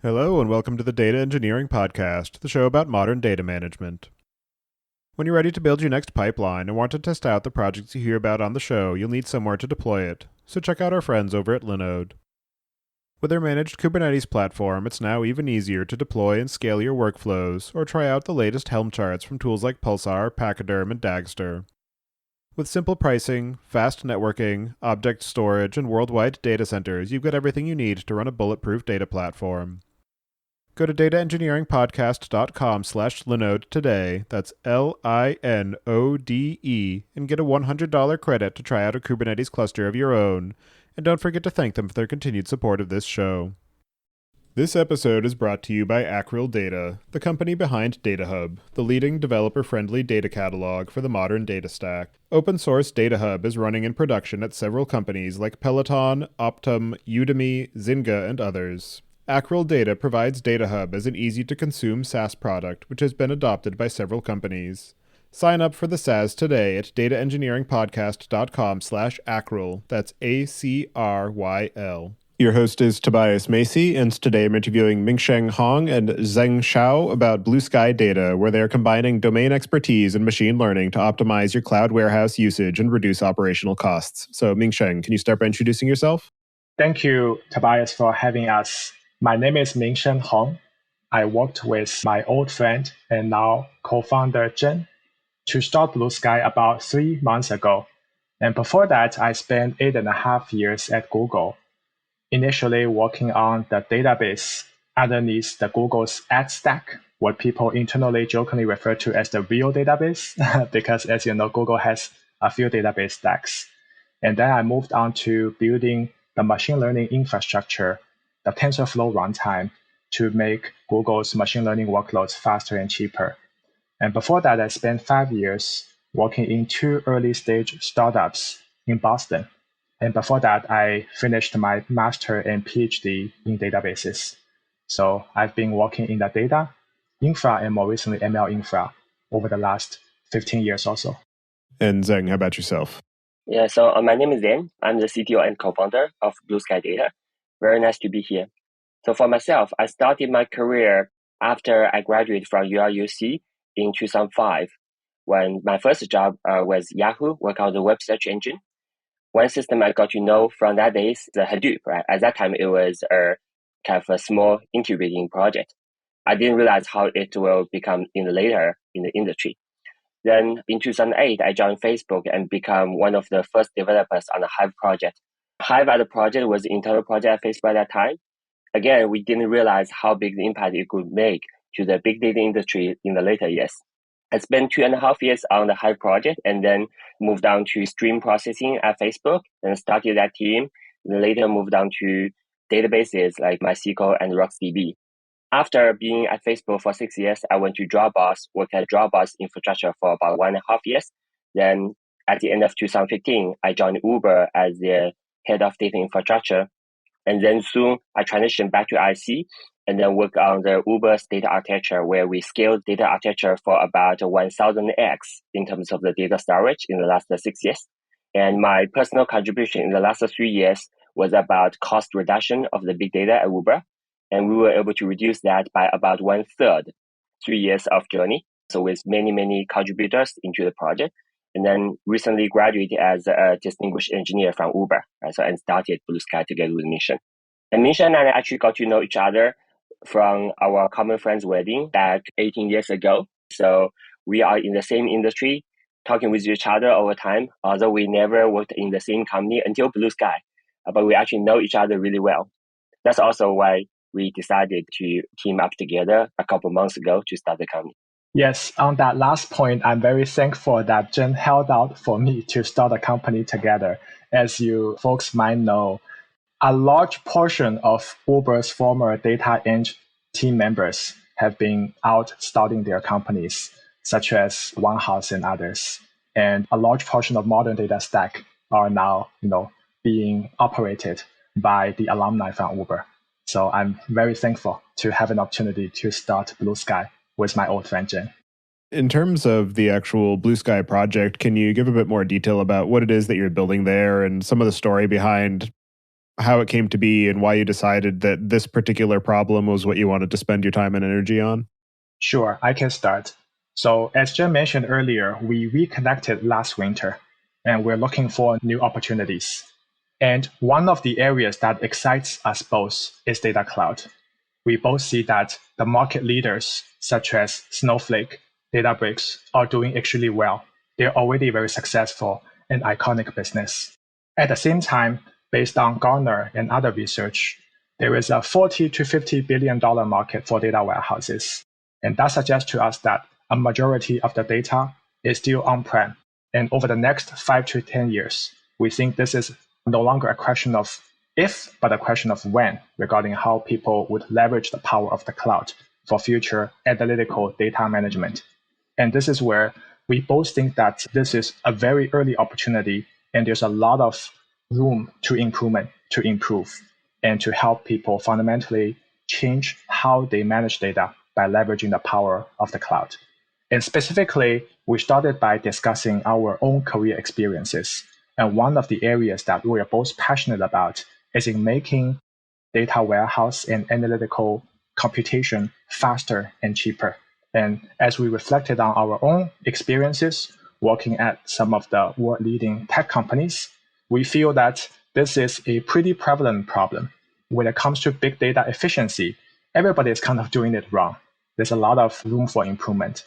Hello, and welcome to the Data Engineering Podcast, the show about modern data management. When you're ready to build your next pipeline and want to test out the projects you hear about on the show, you'll need somewhere to deploy it, so check out our friends over at Linode. With their managed Kubernetes platform, it's now even easier to deploy and scale your workflows, or try out the latest Helm charts from tools like Pulsar, Pachyderm, and Dagster. With simple pricing, fast networking, object storage, and worldwide data centers, you've got everything you need to run a bulletproof data platform. Go to dataengineeringpodcast.com/Linode today, that's Linode, and get a $100 credit to try out a Kubernetes cluster of your own. And don't forget to thank them for their continued support of this show. This episode is brought to you by Bluesky Data, the company behind DataHub, the leading developer-friendly data catalog for the modern data stack. Open-source DataHub is running in production at several companies like Peloton, Optum, Udemy, Zynga, and others. Bluesky Data provides DataHub as an easy-to-consume SaaS product, which has been adopted by several companies. Sign up for the SaaS today at dataengineeringpodcast.com/Acryl. That's ACRYL. Your host is Tobias Macey, and today I'm interviewing Mingsheng Hong and Zheng Shao about Bluesky Data, where they're combining domain expertise and machine learning to optimize your cloud warehouse usage and reduce operational costs. So, Mingsheng, can you start by introducing yourself? Thank you, Tobias, for having us. My name is Mingsheng Hong. I worked with my old friend and now co-founder Zheng to start Bluesky about 3 months ago. And before that, I spent 8.5 years at Google, initially working on the database underneath the Google's ad stack, what people internally jokingly refer to as the real database, because as you know, Google has a few database stacks. And then I moved on to building the machine learning infrastructure, the TensorFlow runtime, to make Google's machine learning workloads faster and cheaper. And before that, I spent 5 years working in 2 early stage startups in Boston. And before that, I finished my master and PhD in databases. So I've been working in the data, infra, and more recently ML infra over the last 15 years or so. And Zheng, how about yourself? Yeah, so my name is Zheng. I'm the CTO and co-founder of Bluesky Data. Very nice to be here. So for myself, I started my career after I graduated from UC in 2005, when my first job was Yahoo, working on the web search engine. One system I got to know from that day is the Hadoop, right? At that time, it was a kind of a small incubating project. I didn't realize how it will become later in the industry. Then in 2008, I joined Facebook and became one of the first developers on the Hive project. Hive as a project was the internal project at Facebook at that time. Again, we didn't realize how big the impact it could make to the big data industry in the later years. I spent 2.5 years on the Hive project and then moved on to stream processing at Facebook and started that team. And later moved on to databases like MySQL and RocksDB. After being at Facebook for 6 years, I went to Dropbox, worked at Dropbox infrastructure for about 1.5 years. Then at the end of 2015, I joined Uber as the head of data infrastructure. And then soon I transitioned back to IC and then worked on the Uber's data architecture, where we scaled data architecture for about 1000x in terms of the data storage in the last 6 years. And my personal contribution in the last 3 years was about cost reduction of the big data at Uber. And we were able to reduce that by about 1/3, 3 years of journey. So with many contributors into the project. And then recently graduated as a distinguished engineer from Uber. And started Bluesky together with Mingsheng. And Mingsheng and I actually got to know each other from our common friend's wedding back 18 years ago. So we are in the same industry, talking with each other over time, although we never worked in the same company until Bluesky. But we actually know each other really well. That's also why we decided to team up together a couple months ago to start the company. Yes, on that last point, I'm very thankful that Zheng held out for me to start a company together. As you folks might know, a large portion of Uber's former data eng team members have been out starting their companies, such as OneHouse and others. And a large portion of modern data stack are now, being operated by the alumni from Uber. So I'm very thankful to have an opportunity to start Bluesky with my old friend Zheng. In terms of the actual Bluesky project, can you give a bit more detail about what it is that you're building there and some of the story behind how it came to be and why you decided that this particular problem was what you wanted to spend your time and energy on? Sure, I can start. So as Zheng mentioned earlier, we reconnected last winter, and we're looking for new opportunities. And one of the areas that excites us both is data cloud. We both see that the market leaders, such as Snowflake, Databricks, are doing extremely well. They're already very successful and iconic business. At the same time, based on Gartner and other research, there is a $40 to $50 billion market for data warehouses. And that suggests to us that a majority of the data is still on-prem. And over the next 5 to 10 years, we think this is no longer a question of if, but a question of when regarding how people would leverage the power of the cloud for future analytical data management. And this is where we both think that this is a very early opportunity and there's a lot of room to improve, and to help people fundamentally change how they manage data by leveraging the power of the cloud. And specifically, we started by discussing our own career experiences. And one of the areas that we are both passionate about is in making data warehouse and analytical computation faster and cheaper. And as we reflected on our own experiences working at some of the world-leading tech companies, we feel that this is a pretty prevalent problem. When it comes to big data efficiency, everybody is kind of doing it wrong. There's a lot of room for improvement.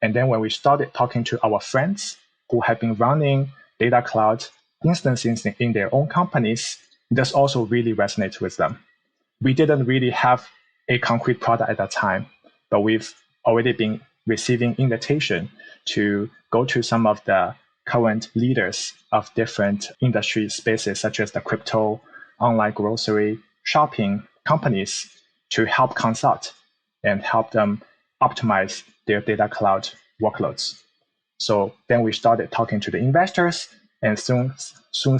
And then when we started talking to our friends who have been running data cloud instances in their own companies, this also really resonates with them. We didn't really have a concrete product at that time, but we've already been receiving invitation to go to some of the current leaders of different industry spaces, such as the crypto, online grocery, shopping companies, to help consult and help them optimize their data cloud workloads. So then we started talking to the investors, and soon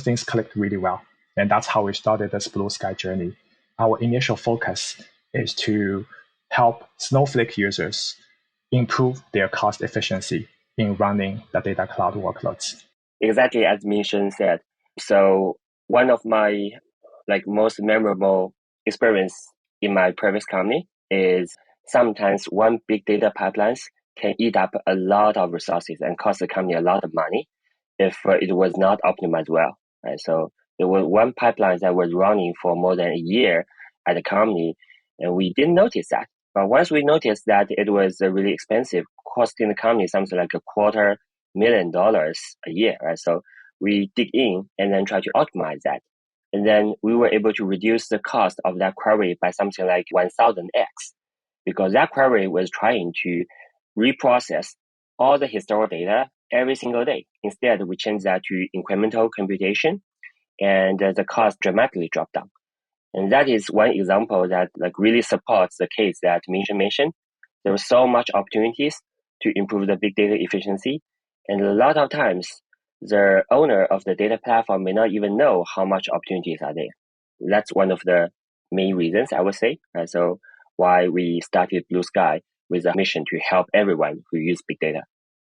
things clicked really well. And that's how we started this Bluesky journey. Our initial focus is to help Snowflake users improve their cost efficiency in running the data cloud workloads. Exactly as Mingsheng said. So one of my most memorable experience in my previous company is sometimes one big data pipelines can eat up a lot of resources and cost the company a lot of money if it was not optimized well. Right? So there was one pipeline that was running for more than a year at the company, and we didn't notice that. But once we noticed that it was really expensive, costing the company something like $250,000 a year, right? So we dig in and then try to optimize that. And then we were able to reduce the cost of that query by something like 1000x, because that query was trying to reprocess all the historical data every single day. Instead, we changed that to incremental computation, and the cost dramatically dropped down. And that is one example that really supports the case that Mingsheng mentioned. There were so much opportunities to improve the big data efficiency, and a lot of times the owner of the data platform may not even know how much opportunities are there. That's one of the main reasons, I would say. So why we started Bluesky with a mission to help everyone who use big data.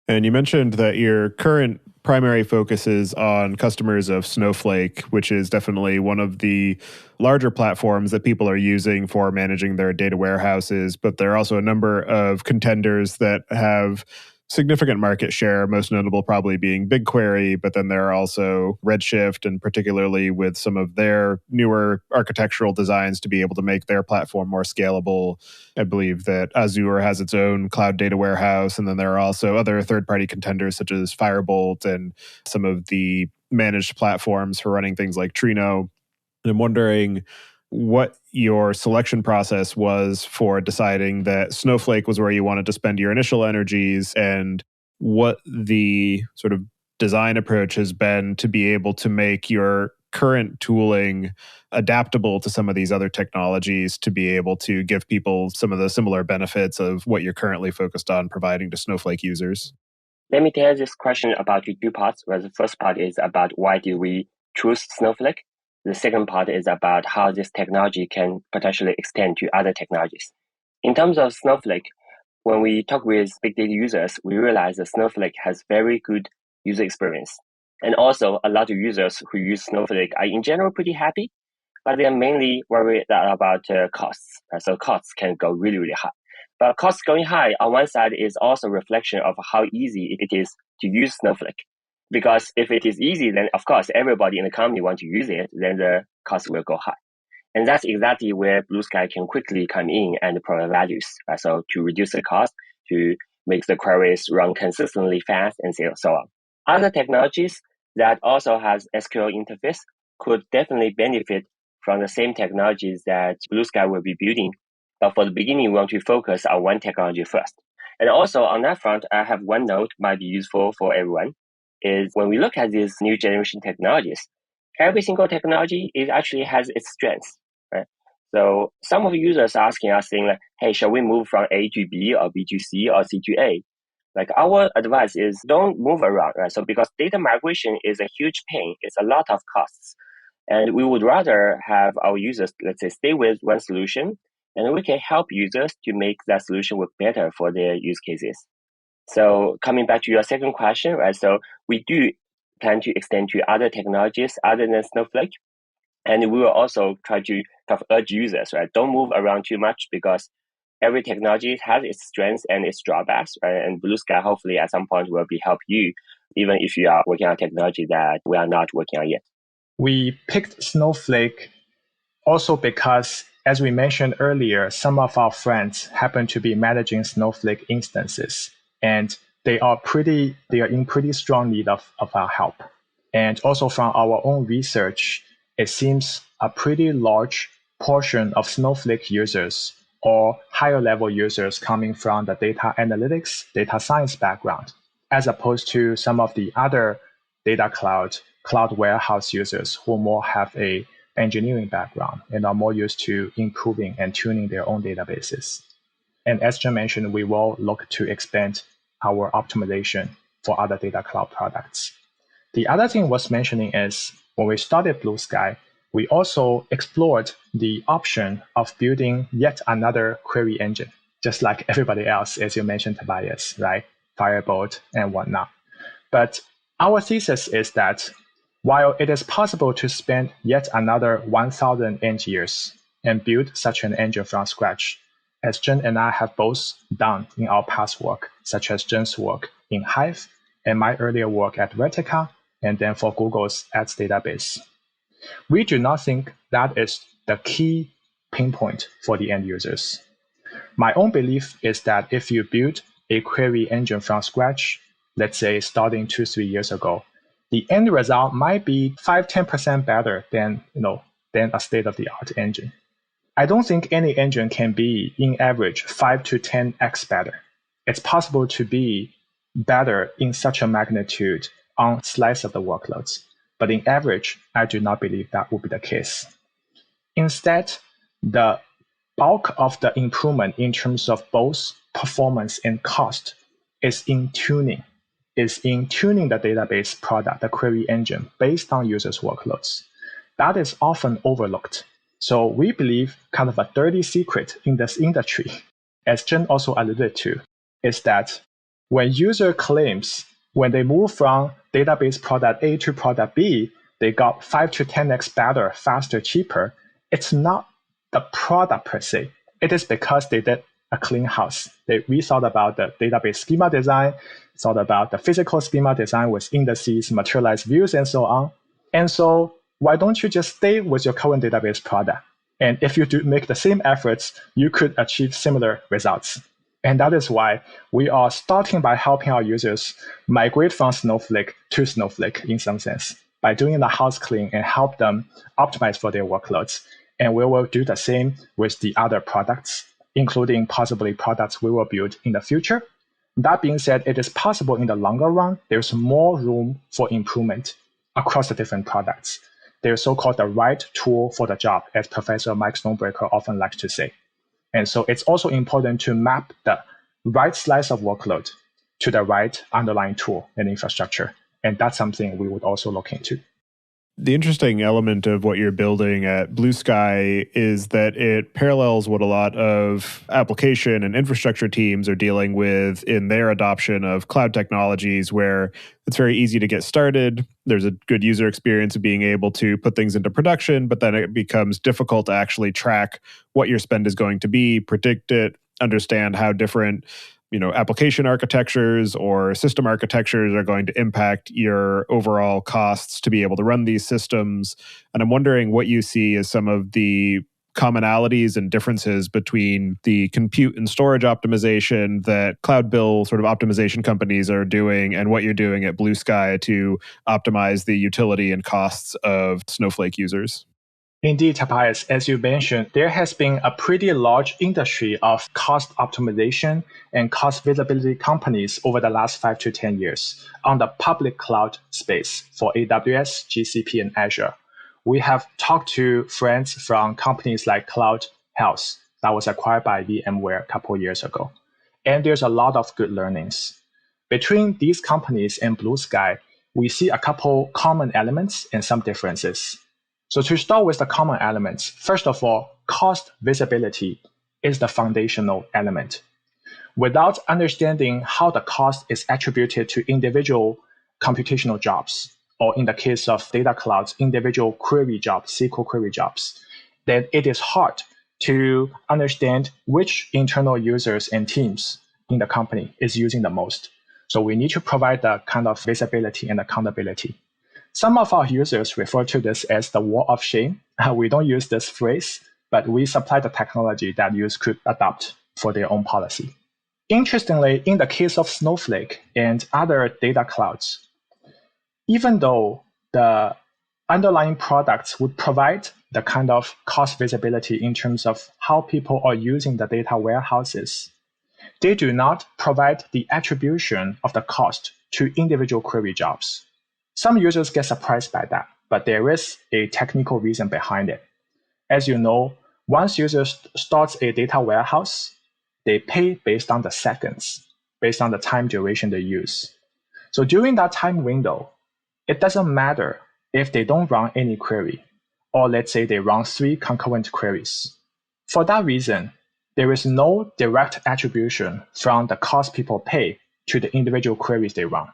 And you mentioned that your current primary focus is on customers of Snowflake, which is definitely one of the larger platforms that people are using for managing their data warehouses. But there are also a number of contenders that have significant market share, most notable probably being BigQuery, but then there are also Redshift, and particularly with some of their newer architectural designs to be able to make their platform more scalable. I believe that Azure has its own cloud data warehouse, and then there are also other third-party contenders such as Firebolt and some of the managed platforms for running things like Trino. And I'm wondering what your selection process was for deciding that Snowflake was where you wanted to spend your initial energies, and what the sort of design approach has been to be able to make your current tooling adaptable to some of these other technologies to be able to give people some of the similar benefits of what you're currently focused on providing to Snowflake users. Let me tell this question about two parts, where the first part is about why did we choose Snowflake. The second part is about how this technology can potentially extend to other technologies. In terms of Snowflake, when we talk with big data users, we realize that Snowflake has very good user experience. And also, a lot of users who use Snowflake are in general pretty happy. but they're mainly worried about costs. So costs can go really, really high. But costs going high on one side is also a reflection of how easy it is to use Snowflake. Because if it is easy, then of course everybody in the company wants to use it, then the cost will go high. And that's exactly where Bluesky can quickly come in and provide values. So to reduce the cost, to make the queries run consistently fast, and so on. Other technologies that also has SQL interface could definitely benefit from the same technologies that Bluesky will be building. But for the beginning, we want to focus on one technology first. And also on that front, I have one note might be useful for everyone, is when we look at these new generation technologies, every single technology actually has its strengths, right? So some of the users are asking us saying like, hey, shall we move from A to B or B to C or C to A? Like our advice is don't move around, right? So because data migration is a huge pain, it's a lot of costs. And we would rather have our users, let's say, stay with one solution, and we can help users to make that solution work better for their use cases. So coming back to your second question, right? So we do plan to extend to other technologies other than Snowflake. And we will also try to kind of urge users, right? Don't move around too much because every technology has its strengths and its drawbacks, right? And Bluesky hopefully at some point will be help you, even if you are working on technology that we are not working on yet. We picked Snowflake also because, as we mentioned earlier, some of our friends happen to be managing Snowflake instances, and they are in pretty strong need of our help. And also from our own research, it seems a pretty large portion of Snowflake users or higher level users coming from the data analytics, data science background, as opposed to some of the other data cloud warehouse users who more have a engineering background and are more used to improving and tuning their own databases. And as Zheng mentioned, we will look to expand our optimization for other data cloud products. The other thing worth mentioning is when we started Bluesky, we also explored the option of building yet another query engine, just like everybody else, as you mentioned, Tobias, right? Firebolt and whatnot. But our thesis is that while it is possible to spend yet another 1,000 Eng years and build such an engine from scratch, as Zheng and I have both done in our past work, such as Zheng's work in Hive and my earlier work at Vertica, and then for Google's Ads database, we do not think that is the key pinpoint for the end users. My own belief is that if you build a query engine from scratch, let's say starting 2-3 years ago, the end result might be 5-10% better than a state-of-the-art engine. I don't think any engine can be, in average, 5 to 10x better. It's possible to be better in such a magnitude on slice of the workloads, but in average, I do not believe that would be the case. Instead, the bulk of the improvement in terms of both performance and cost is in tuning the database product, the query engine, based on users' workloads. That is often overlooked. So we believe kind of a dirty secret in this industry, as Zheng also alluded to, is that when user claims when they move from database product A to product B, they got 5 to 10x better, faster, cheaper, it's not the product per se. It is because they did a clean house. We thought about the database schema design, thought about the physical schema design with indices, materialized views, and so on. And so why don't you just stay with your current database product? And if you do make the same efforts, you could achieve similar results. And that is why we are starting by helping our users migrate from Snowflake to Snowflake in some sense, by doing the house clean and help them optimize for their workloads. And we will do the same with the other products, including possibly products we will build in the future. That being said, it is possible in the longer run, there's more room for improvement across the different products. They're so-called the right tool for the job, as Professor Mike Stonebreaker often likes to say. And so it's also important to map the right slice of workload to the right underlying tool and infrastructure. And that's something we would also look into. The interesting element of what you're building at Bluesky is that it parallels what a lot of application and infrastructure teams are dealing with in their adoption of cloud technologies, where it's very easy to get started. There's a good user experience of being able to put things into production, but then it becomes difficult to actually track what your spend is going to be, predict it, understand how different application architectures or system architectures are going to impact your overall costs to be able to run these systems. And I'm wondering what you see as some of the commonalities and differences between the compute and storage optimization that cloud bill sort of optimization companies are doing and what you're doing at Bluesky to optimize the utility and costs of Snowflake users. Indeed, Tobias, as you mentioned, there has been a pretty large industry of cost optimization and cost visibility companies over the last 5 to 10 years on the public cloud space for AWS, GCP, and Azure. We have talked to friends from companies like Cloud Health that was acquired by VMware a couple of years ago. And there's a lot of good learnings. Between these companies and Bluesky, we see a couple common elements and some differences. So to start with the common elements, first of all, cost visibility is the foundational element. Without understanding how the cost is attributed to individual computational jobs, or in the case of data clouds, individual query jobs, SQL query jobs, then it is hard to understand which internal users and teams in the company is using the most. So we need to provide the kind of visibility and accountability. Some of our users refer to this as the wall of shame. We don't use this phrase, but we supply the technology that users could adopt for their own policy. Interestingly, in the case of Snowflake and other data clouds, even though the underlying products would provide the kind of cost visibility in terms of how people are using the data warehouses, they do not provide the attribution of the cost to individual query jobs. Some users get surprised by that, but there is a technical reason behind it. As you know, once users starts a data warehouse, they pay based on the seconds, based on the time duration they use. So during that time window, it doesn't matter if they don't run any query, or let's say they run 3 concurrent queries. For that reason, there is no direct attribution from the cost people pay to the individual queries they run.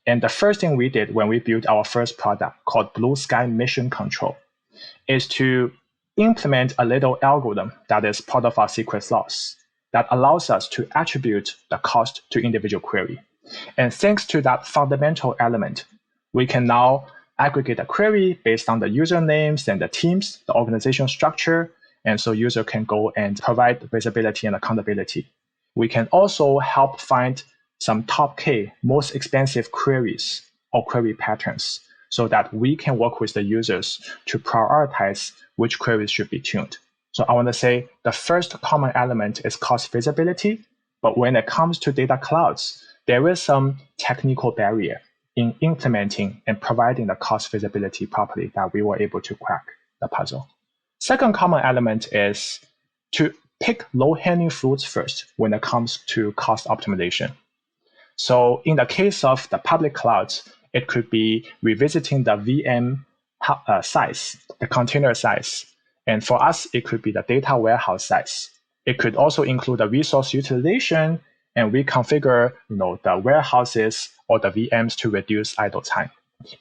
And the first thing we did when we built our first product called Bluesky Mission Control is to implement a little algorithm that is part of our secret sauce that allows us to attribute the cost to individual query. And thanks to that fundamental element, we can now aggregate a query based on the usernames and the teams, the organizational structure, and so user can go and provide visibility and accountability. We can also help find some top K, most expensive queries or query patterns so that we can work with the users to prioritize which queries should be tuned. So I want to say the first common element is cost visibility, but when it comes to data clouds, there is some technical barrier in implementing and providing the cost visibility properly that we were able to crack the puzzle. Second common element is to pick low-hanging fruits first when it comes to cost optimization. So in the case of the public clouds, it could be revisiting the VM size, the container size. And for us, it could be the data warehouse size. It could also include the resource utilization, and we configure the warehouses or the VMs to reduce idle time.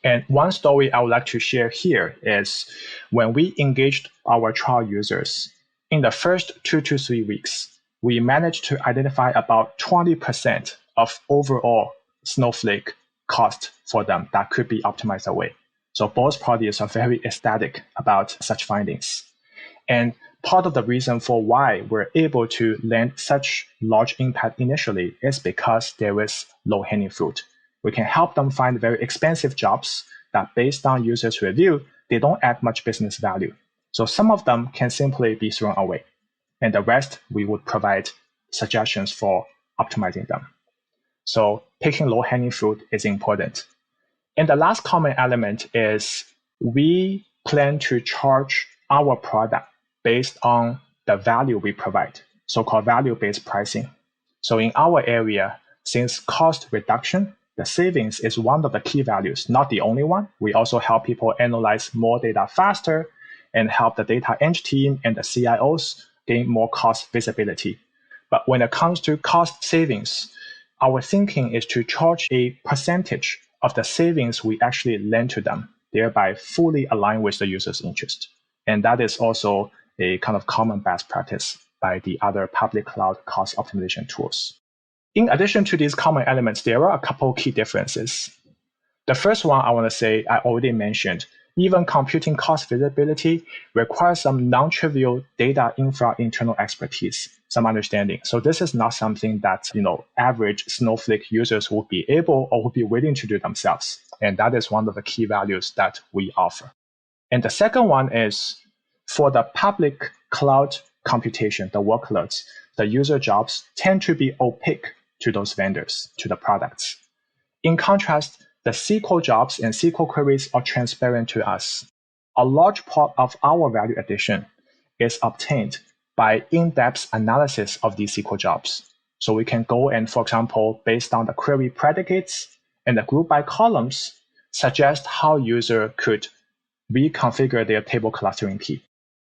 And one story I would like to share here is when we engaged our trial users, in the first 2 to 3 weeks, we managed to identify about 20% of overall Snowflake cost for them that could be optimized away. So both parties are very ecstatic about such findings. And part of the reason for why we're able to land such large impact initially is because there is low-hanging fruit. We can help them find very expensive jobs that based on users' review, they don't add much business value. So some of them can simply be thrown away. And the rest, we would provide suggestions for optimizing them. So picking low-hanging fruit is important. And the last common element is we plan to charge our product based on the value we provide, so-called value-based pricing. So in our area, since cost reduction The savings is one of the key values, not the only one. We also help people analyze more data faster and help the data eng team and the CIOs gain more cost visibility. But when it comes to cost savings, our thinking is to charge a percentage of the savings we actually lend to them, thereby fully align with the user's interest. And that is also a kind of common best practice by the other public cloud cost optimization tools. In addition to these common elements, there are a couple key differences. The first one I want to say, I already mentioned, even computing cost visibility requires some non-trivial data infra internal expertise, some understanding. So this is not something that average Snowflake users would be able or would be willing to do themselves. And that is one of the key values that we offer. And the second one is for the public cloud computation, the workloads, the user jobs tend to be opaque to those vendors, to the products. In contrast, the SQL jobs and SQL queries are transparent to us. A large part of our value addition is obtained by in-depth analysis of these SQL jobs. So we can go and, for example, based on the query predicates and the group by columns, suggest how user could reconfigure their table clustering key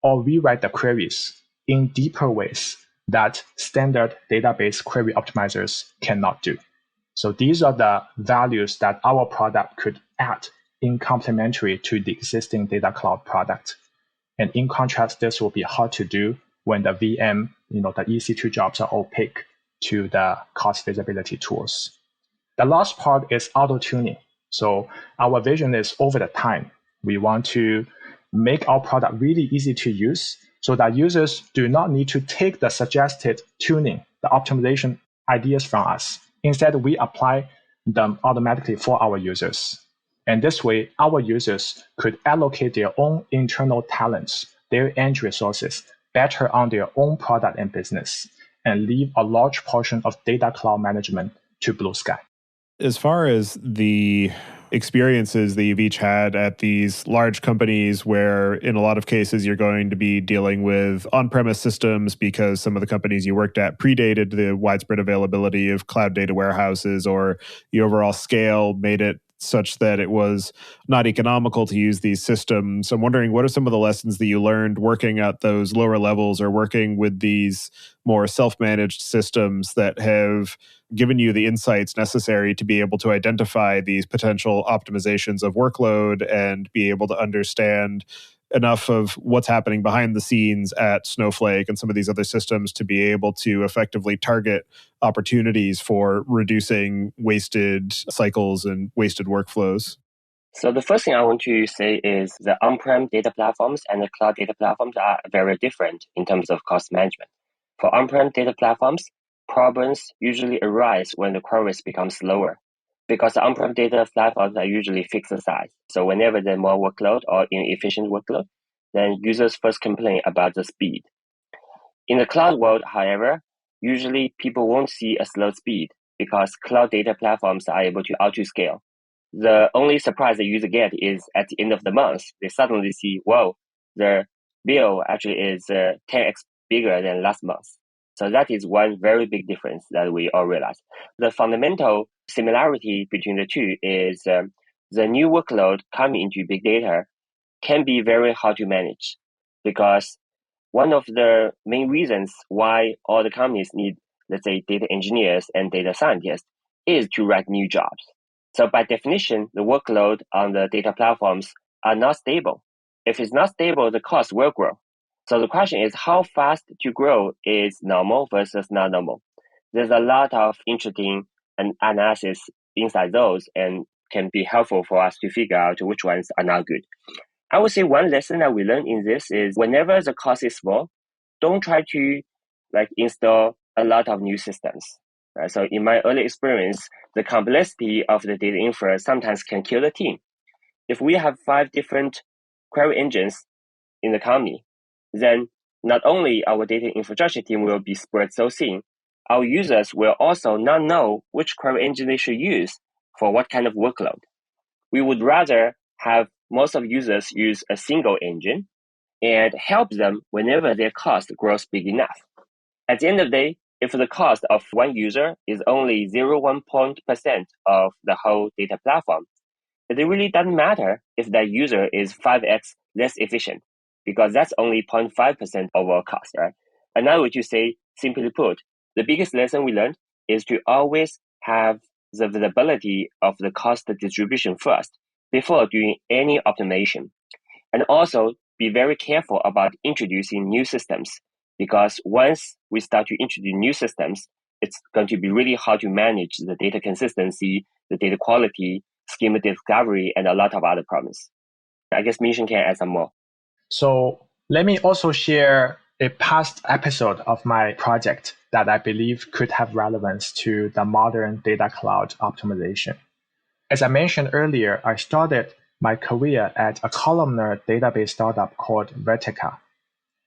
or rewrite the queries in deeper ways that standard database query optimizers cannot do. So these are the values that our product could add in complementary to the existing data cloud product. And in contrast, this will be hard to do when the VM, the EC2 jobs are opaque to the cost visibility tools. The last part is auto-tuning. So our vision is over the time. We want to make our product really easy to use so that users do not need to take the suggested tuning, the optimization ideas from us. Instead, we apply them automatically for our users. And this way, our users could allocate their own internal talents, their end resources, better on their own product and business, and leave a large portion of data cloud management to Bluesky. As far as the experiences that you've each had at these large companies where in a lot of cases you're going to be dealing with on-premise systems because some of the companies you worked at predated the widespread availability of cloud data warehouses, or the overall scale made it such that it was not economical to use these systems. I'm wondering, what are some of the lessons that you learned working at those lower levels or working with these more self-managed systems that have given you the insights necessary to be able to identify these potential optimizations of workload and be able to understand enough of what's happening behind the scenes at Snowflake and some of these other systems to be able to effectively target opportunities for reducing wasted cycles and wasted workflows? So the first thing I want to say is the on-prem data platforms and the cloud data platforms are very different in terms of cost management. For on-prem data platforms, problems usually arise when the queries become slower, because the on-prem data platforms are usually fixed size. So whenever there's more workload or inefficient workload, then users first complain about the speed. In the cloud world, however, usually people won't see a slow speed because cloud data platforms are able to auto-scale. The only surprise the user get is at the end of the month, they suddenly see, whoa, their bill actually is 10x bigger than last month. So that is one very big difference that we all realize. The fundamental similarity between the two is the new workload coming into big data can be very hard to manage, because one of the main reasons why all the companies need, let's say, data engineers and data scientists is to write new jobs. So by definition, the workload on the data platforms are not stable. If it's not stable, the cost will grow. So the question is, how fast to grow is normal versus not normal? There's a lot of interesting analysis inside those and can be helpful for us to figure out which ones are not good. I would say one lesson that we learned in this is whenever the cost is small, don't try to install a lot of new systems. Right? So in my early experience, the complexity of the data infra sometimes can kill the team. If we have 5 different query engines in the company, then not only our data infrastructure team will be spread so thin, our users will also not know which query engine they should use for what kind of workload. We would rather have most of users use a single engine and help them whenever their cost grows big enough. At the end of the day, if the cost of one user is only 0.1% of the whole data platform, it really doesn't matter if that user is 5x less efficient, because that's only 0.5% overall cost, right? Another way to say, simply put, the biggest lesson we learned is to always have the visibility of the cost distribution first before doing any optimization. And also be very careful about introducing new systems, because once we start to introduce new systems, it's going to be really hard to manage the data consistency, the data quality, schema discovery, and a lot of other problems. I guess Mingsheng can add some more. So let me also share a past episode of my project that I believe could have relevance to the modern data cloud optimization. As I mentioned earlier, I started my career at a columnar database startup called Vertica.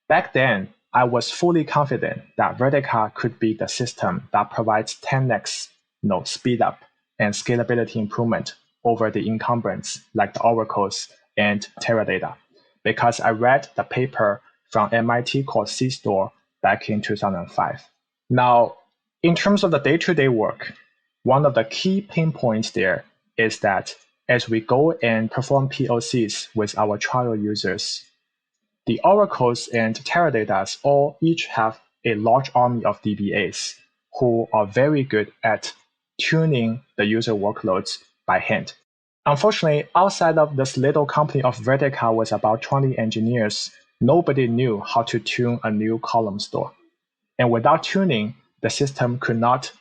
Back then, I was fully confident that Vertica could be the system that provides 10x speed up and scalability improvement over the incumbents like the Oracles and Teradata, because I read the paper from MIT called C-Store back in 2005. Now, in terms of the day-to-day work, one of the key pain points there is that as we go and perform POCs with our trial users, the Oracles and Teradatas all each have a large army of DBAs who are very good at tuning the user workloads by hand. Unfortunately, outside of this little company of Vertica with about 20 engineers, nobody knew how to tune a new column store. And without tuning, the system could not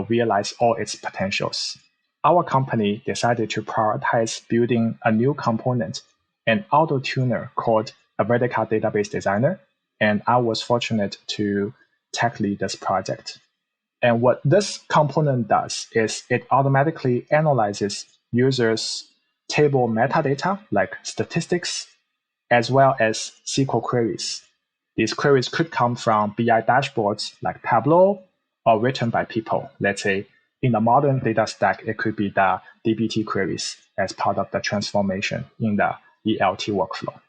realize all its potentials. Our company decided to prioritize building a new component, an auto tuner called a Vertica Database Designer, and I was fortunate to tech lead this project. And what this component does is it automatically analyzes users' table metadata like statistics, as well as SQL queries. These queries could come from BI dashboards like Tableau or written by people. Let's say in the modern data stack, it could be the dbt queries as part of the transformation in the ELT workflow.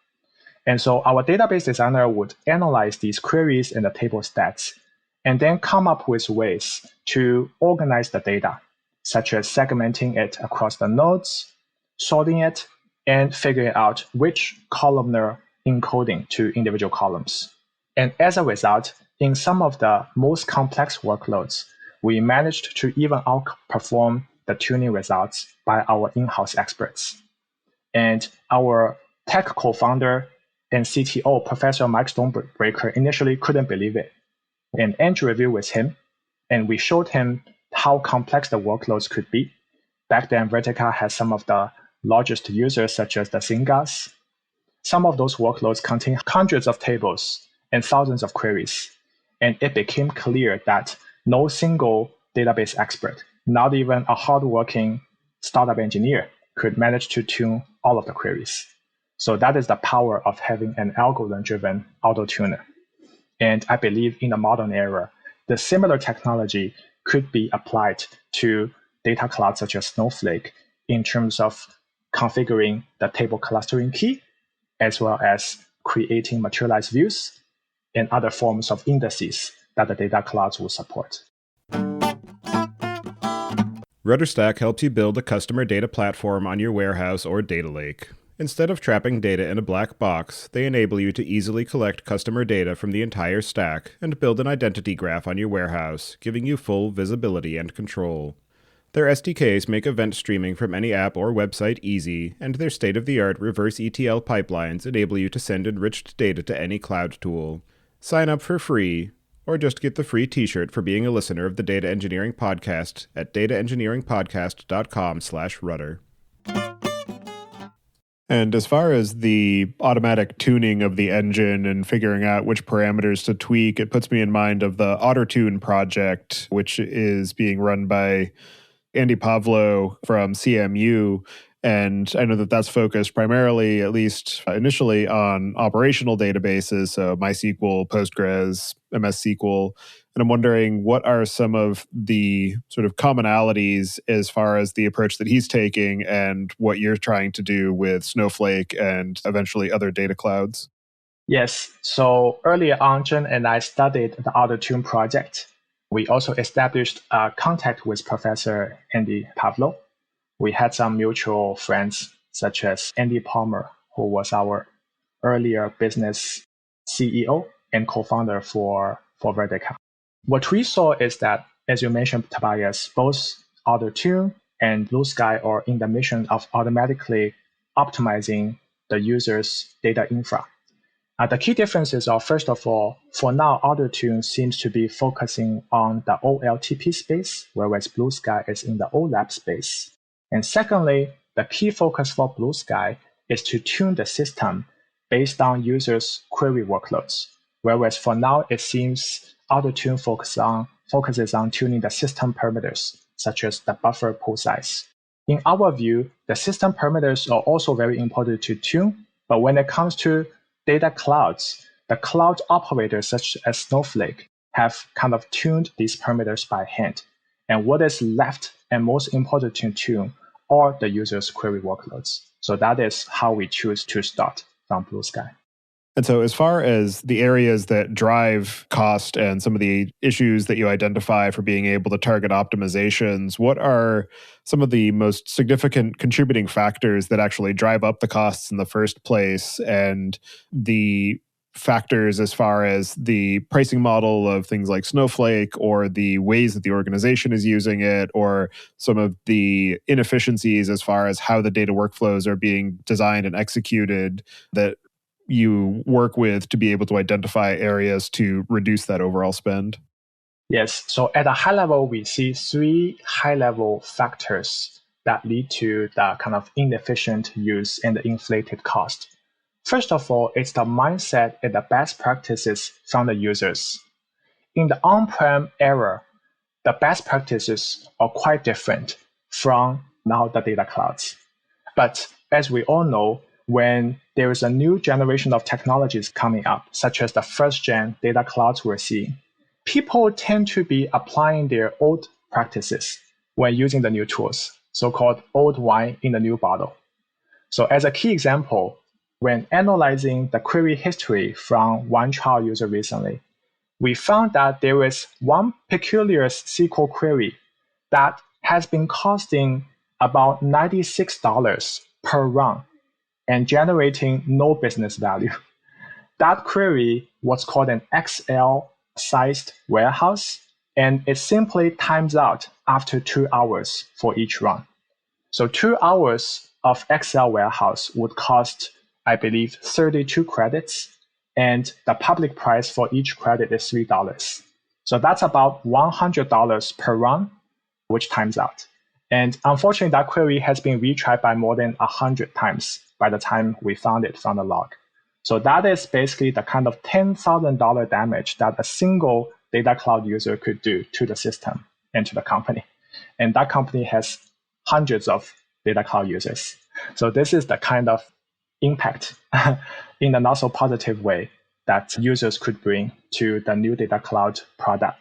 And so our database designer would analyze these queries and the table stats, and then come up with ways to organize the data, such as segmenting it across the nodes, sorting it, and figuring out which columnar encoding to individual columns. And as a result, in some of the most complex workloads, we managed to even outperform the tuning results by our in-house experts. And our tech co-founder and CTO, Professor Mike Stonebreaker, initially couldn't believe it. And Andrew reviewed with him, and we showed him how complex the workloads could be. Back then, Vertica has some of the largest users, such as the Singas. Some of those workloads contain hundreds of tables and thousands of queries. And it became clear that no single database expert, not even a hardworking startup engineer, could manage to tune all of the queries. So that is the power of having an algorithm-driven auto-tuner. And I believe in the modern era, the similar technology could be applied to data clouds such as Snowflake in terms of configuring the table clustering key, as well as creating materialized views and other forms of indices that the data clouds will support. RudderStack helps you build a customer data platform on your warehouse or data lake. Instead of trapping data in a black box, they enable you to easily collect customer data from the entire stack and build an identity graph on your warehouse, giving you full visibility and control. Their SDKs make event streaming from any app or website easy, and their state-of-the-art reverse ETL pipelines enable you to send enriched data to any cloud tool. Sign up for free, or just get the free t-shirt for being a listener of the Data Engineering Podcast at dataengineeringpodcast.com/rudder. And as far as the automatic tuning of the engine and figuring out which parameters to tweak, it puts me in mind of the AutoTune project, which is being run by Andy Pavlo from CMU. And I know that that's focused primarily, at least initially, on operational databases, so MySQL, Postgres, MS SQL. And I'm wondering, what are some of the sort of commonalities as far as the approach that he's taking and what you're trying to do with Snowflake and eventually other data clouds? Yes. So earlier on, Zheng and I studied the AutoTune project. We also established a contact with Professor Andy Pavlo. We had some mutual friends, such as Andy Palmer, who was our earlier business CEO and co-founder for Vertica. What we saw is that, as you mentioned, Tobias, both AutoTune and Bluesky are in the mission of automatically optimizing the user's data infra. The key differences are, first of all, for now, AutoTune seems to be focusing on the OLTP space, whereas Bluesky is in the OLAP space. And secondly, the key focus for Bluesky is to tune the system based on users' query workloads, whereas for now, it seems AutoTune focuses on tuning the system parameters, such as the buffer pool size. In our view, the system parameters are also very important to tune, but when it comes to data clouds, the cloud operators such as Snowflake have kind of tuned these parameters by hand. And what is left and most important to tune are the user's query workloads. So that is how we choose to start from Bluesky. And so as far as the areas that drive cost and some of the issues that you identify for being able to target optimizations, what are some of the most significant contributing factors that actually drive up the costs in the first place, and the factors as far as the pricing model of things like Snowflake, or the ways that the organization is using it, or some of the inefficiencies as far as how the data workflows are being designed and executed that you work with to be able to identify areas to reduce that overall spend? Yes. So at a high level, we see three high-level factors that lead to the kind of inefficient use and the inflated cost. First of all, it's the mindset and the best practices from the users. In the on-prem era, the best practices are quite different from now the data clouds. But as we all know, when there is a new generation of technologies coming up, such as the first-gen data clouds we're seeing, people tend to be applying their old practices when using the new tools, so-called old wine in the new bottle. So as a key example, when analyzing the query history from one trial user recently, we found that there is one peculiar SQL query that has been costing about $96 per run and generating no business value. That query was called an XL-sized warehouse, and it simply times out after 2 hours for each run. So 2 hours of XL warehouse would cost, I believe, 32 credits, and the public price for each credit is $3. So that's about $100 per run, which times out. And unfortunately, that query has been retried by more than 100 times by the time we found it from the log. So that is basically the kind of $10,000 damage that a single data cloud user could do to the system and to the company. And that company has hundreds of data cloud users. So this is the kind of impact in a not so positive way that users could bring to the new data cloud product,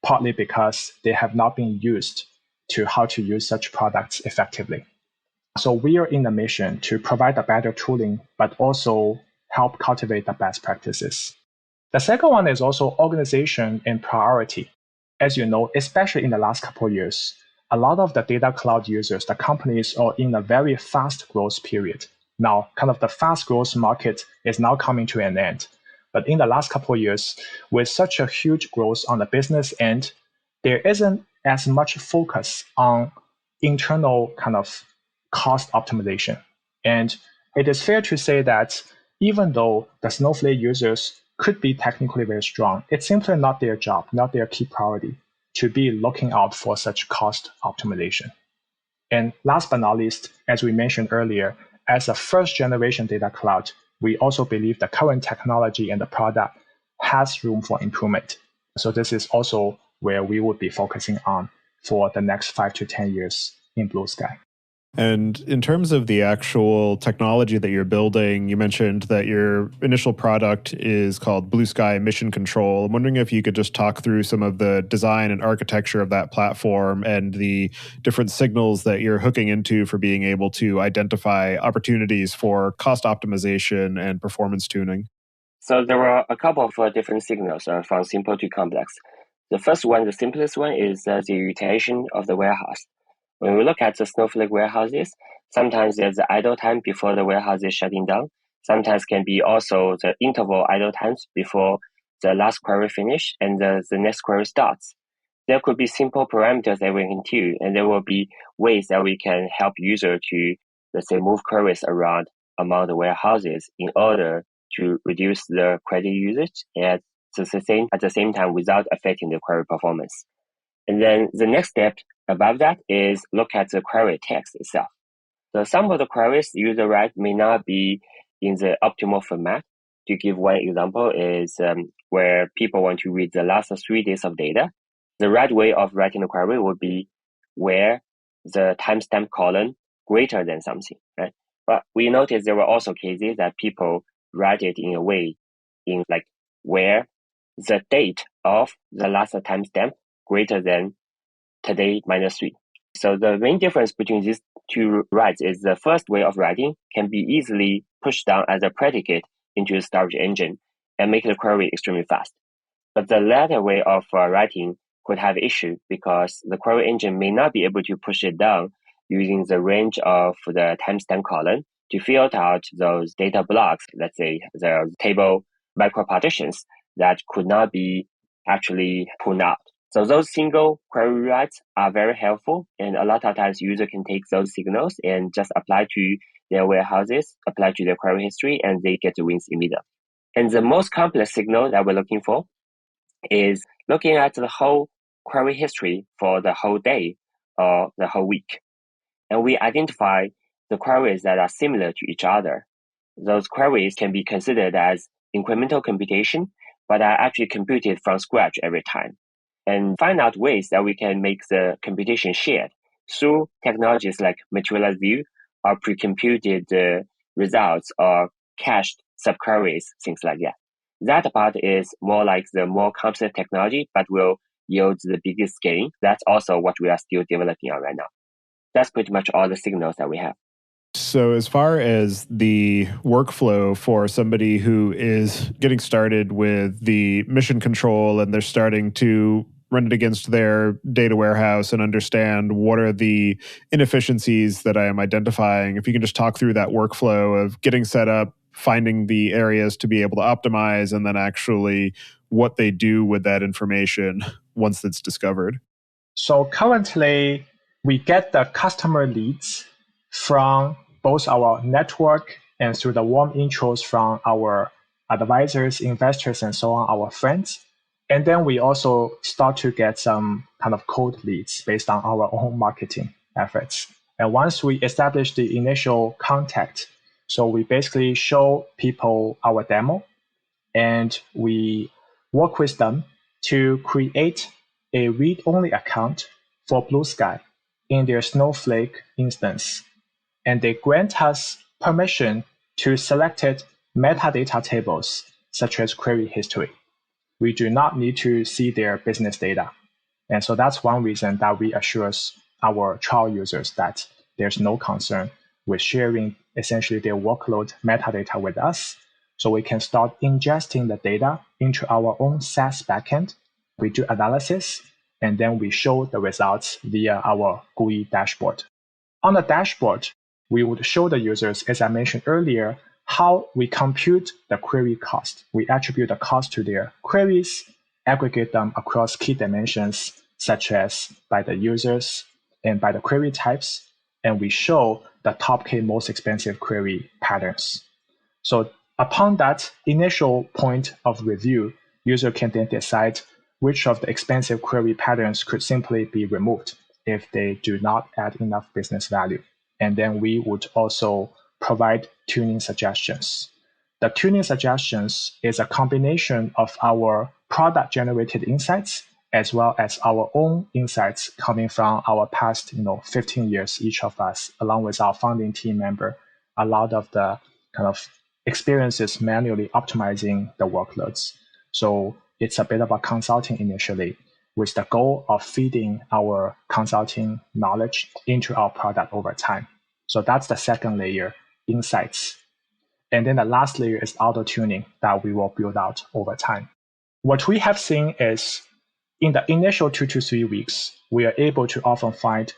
partly because they have not been used to how to use such products effectively. So we are in the mission to provide a better tooling, but also help cultivate the best practices. The second one is also organization and priority. As you know, especially in the last couple of years, a lot of the data cloud users, the companies are in a very fast growth period. Now, kind of the fast growth market is now coming to an end. But in the last couple of years, with such a huge growth on the business end, there isn't as much focus on internal kind of cost optimization. And it is fair to say that even though the Snowflake users could be technically very strong, it's simply not their job, not their key priority to be looking out for such cost optimization. And last but not least, as we mentioned earlier, as a first generation data cloud, we also believe the current technology and the product has room for improvement. So this is also where we would be focusing on for the next 5 to 10 years in Bluesky. And in terms of the actual technology that you're building, you mentioned that your initial product is called Bluesky Mission Control. I'm wondering if you could just talk through some of the design and architecture of that platform and the different signals that you're hooking into for being able to identify opportunities for cost optimization and performance tuning. So there were a couple of different signals from simple to complex. The first one, the simplest one, is the utilization of the warehouse. When we look at the Snowflake warehouses, sometimes there's the idle time before the warehouse is shutting down. Sometimes can be also the interval idle times before the last query finish and the next query starts. There could be simple parameters that we can tune, and there will be ways that we can help user to, let's say, move queries around among the warehouses in order to reduce the query usage at the same time without affecting the query performance. And then the next step above that is look at the query text itself. So some of the queries user write may not be in the optimal format. To give one example is where people want to read the last 3 days of data. The right way of writing the query would be where the timestamp colon greater than something, right? But we noticed there were also cases that people write it in a way in like where the date of the last timestamp greater than today minus 3. So the main difference between these two writes is the first way of writing can be easily pushed down as a predicate into the storage engine and make the query extremely fast. But the latter way of writing could have issue because the query engine may not be able to push it down using the range of the timestamp column to filter out those data blocks, let's say the table micropartitions that could not be actually pulled out. So those single query writes are very helpful, and a lot of times user can take those signals and just apply to their warehouses, apply to their query history, and they get the wins immediately. And the most complex signal that we're looking for is looking at the whole query history for the whole day or the whole week. And we identify the queries that are similar to each other. Those queries can be considered as incremental computation, but are actually computed from scratch every time. And find out ways that we can make the computation shared through technologies like materialized view or pre-computed results or cached subqueries, things like that. That part is more like the more complex technology, but will yield the biggest gain. That's also what we are still developing on right now. That's pretty much all the signals that we have. So as far as the workflow for somebody who is getting started with the mission control and they're starting to run it against their data warehouse and understand what are the inefficiencies that I am identifying, if you can just talk through that workflow of getting set up, finding the areas to be able to optimize, and then actually what they do with that information once it's discovered. So currently, we get the customer leads from both our network and through the warm intros from our advisors, investors, and so on, our friends. And then we also start to get some kind of cold leads based on our own marketing efforts. And once we establish the initial contact, so we basically show people our demo and we work with them to create a read-only account for Bluesky in their Snowflake instance. And they grant us permission to selected metadata tables, such as query history. We do not need to see their business data. And so that's one reason that we assure our trial users that there's no concern with sharing essentially their workload metadata with us. So we can start ingesting the data into our own SaaS backend. We do analysis, and then we show the results via our GUI dashboard. On the dashboard, we would show the users, as I mentioned earlier, how we compute the query cost. We attribute the cost to their queries, aggregate them across key dimensions, such as by the users and by the query types, and we show the top K most expensive query patterns. So upon that initial point of review, user can then decide which of the expensive query patterns could simply be removed if they do not add enough business value. And then we would also provide tuning suggestions. The tuning suggestions is a combination of our product-generated insights as well as our own insights coming from our past 15 years, each of us, along with our founding team member, a lot of the kind of experiences manually optimizing the workloads. So it's a bit of a consulting initially with the goal of feeding our consulting knowledge into our product over time. So that's the second layer, insights. And then the last layer is auto-tuning that we will build out over time. What we have seen is in the initial 2 to 3 weeks, we are able to often find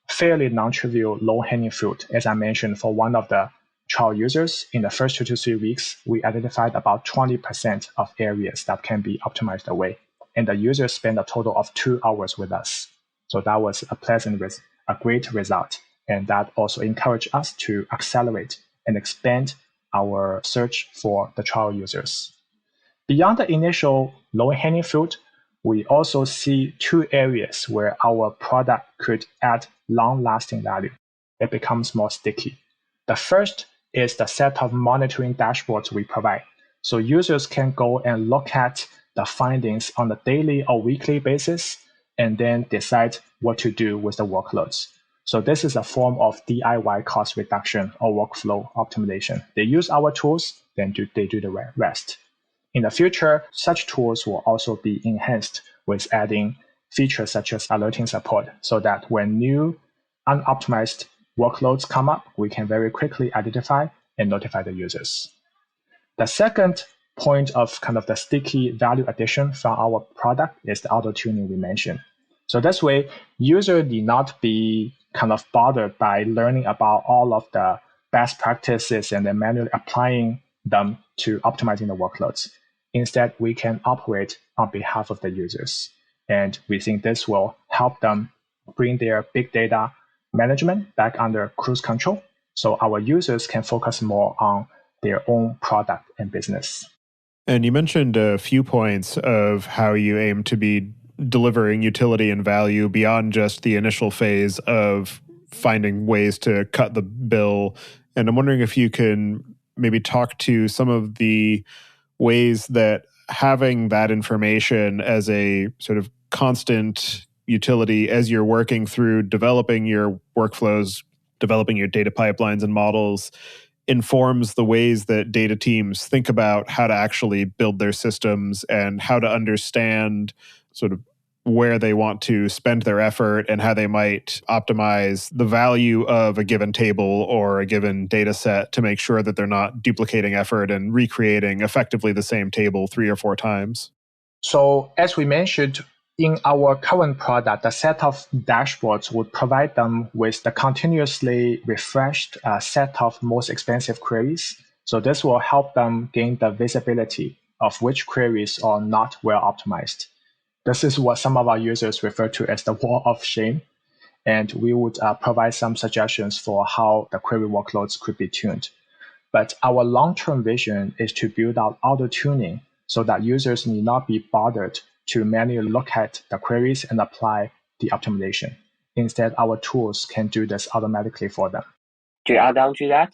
fairly non-trivial low-hanging fruit. As I mentioned, for one of the trial users, in the first 2 to 3 weeks, we identified about 20% of areas that can be optimized away. And the users spent a total of 2 hours with us. So that was a great result. And that also encouraged us to accelerate and expand our search for the trial users. Beyond the initial low-hanging fruit, we also see 2 areas where our product could add long-lasting value. It becomes more sticky. The first is the set of monitoring dashboards we provide. So users can go and look at the findings on a daily or weekly basis and then decide what to do with the workloads. So this is a form of DIY cost reduction or workflow optimization. They use our tools, then they do the rest. In the future, such tools will also be enhanced with adding features such as alerting support so that when new unoptimized workloads come up, we can very quickly identify and notify the users. The second point of kind of the sticky value addition from our product is the auto-tuning we mentioned. So this way, user need not be kind of bothered by learning about all of the best practices and then manually applying them to optimizing the workloads. Instead, we can operate on behalf of the users. And we think this will help them bring their big data management back under cruise control, so our users can focus more on their own product and business. And you mentioned a few points of how you aim to be delivering utility and value beyond just the initial phase of finding ways to cut the bill. And I'm wondering if you can maybe talk to some of the ways that having that information as a sort of constant utility as you're working through developing your workflows, developing your data pipelines and models, informs the ways that data teams think about how to actually build their systems and how to understand sort of where they want to spend their effort and how they might optimize the value of a given table or a given data set to make sure that they're not duplicating effort and recreating effectively the same table 3 or 4 times. So as we mentioned, in our current product, the set of dashboards would provide them with the continuously refreshed set of most expensive queries. So this will help them gain the visibility of which queries are not well optimized. This is what some of our users refer to as the wall of shame. And we would provide some suggestions for how the query workloads could be tuned. But our long-term vision is to build out auto-tuning so that users need not be bothered to manually look at the queries and apply the optimization. Instead, our tools can do this automatically for them. To add on to that,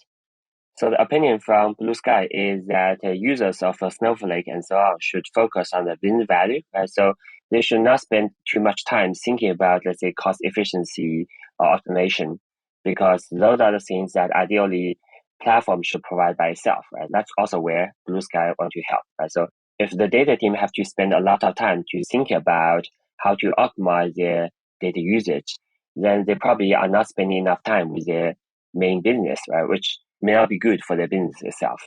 so the opinion from Bluesky is that users of Snowflake and so on should focus on the business value, right? So they should not spend too much time thinking about, let's say, cost efficiency or automation, because those are the things that ideally platform should provide by itself, right? That's also where Bluesky want to help, right? So if the data team have to spend a lot of time to think about how to optimize their data usage, then they probably are not spending enough time with their main business, right? Which may not be good for the business itself.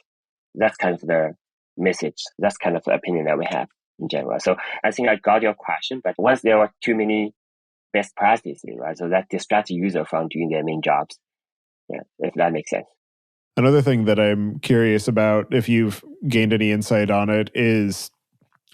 That's kind of the message. That's kind of the opinion that we have in general. So I think I got your question, but once there are too many best practices, right? So that distracts user from doing their main jobs. Yeah, if that makes sense. Another thing that I'm curious about, if you've gained any insight on it, is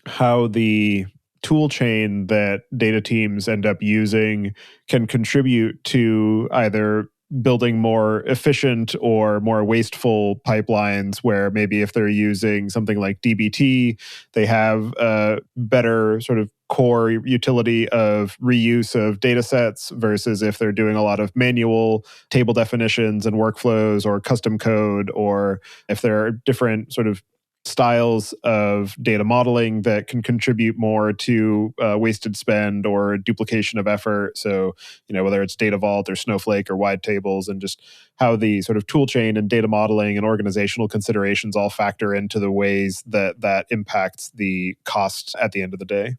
how the tool chain that data teams end up using can contribute to either building more efficient or more wasteful pipelines, where maybe if they're using something like dbt, they have a better sort of core utility of reuse of data sets versus if they're doing a lot of manual table definitions and workflows or custom code, or if there are different sort of styles of data modeling that can contribute more to wasted spend or duplication of effort. So, whether it's Data Vault or Snowflake or wide tables, and just how the sort of tool chain and data modeling and organizational considerations all factor into the ways that impacts the cost at the end of the day.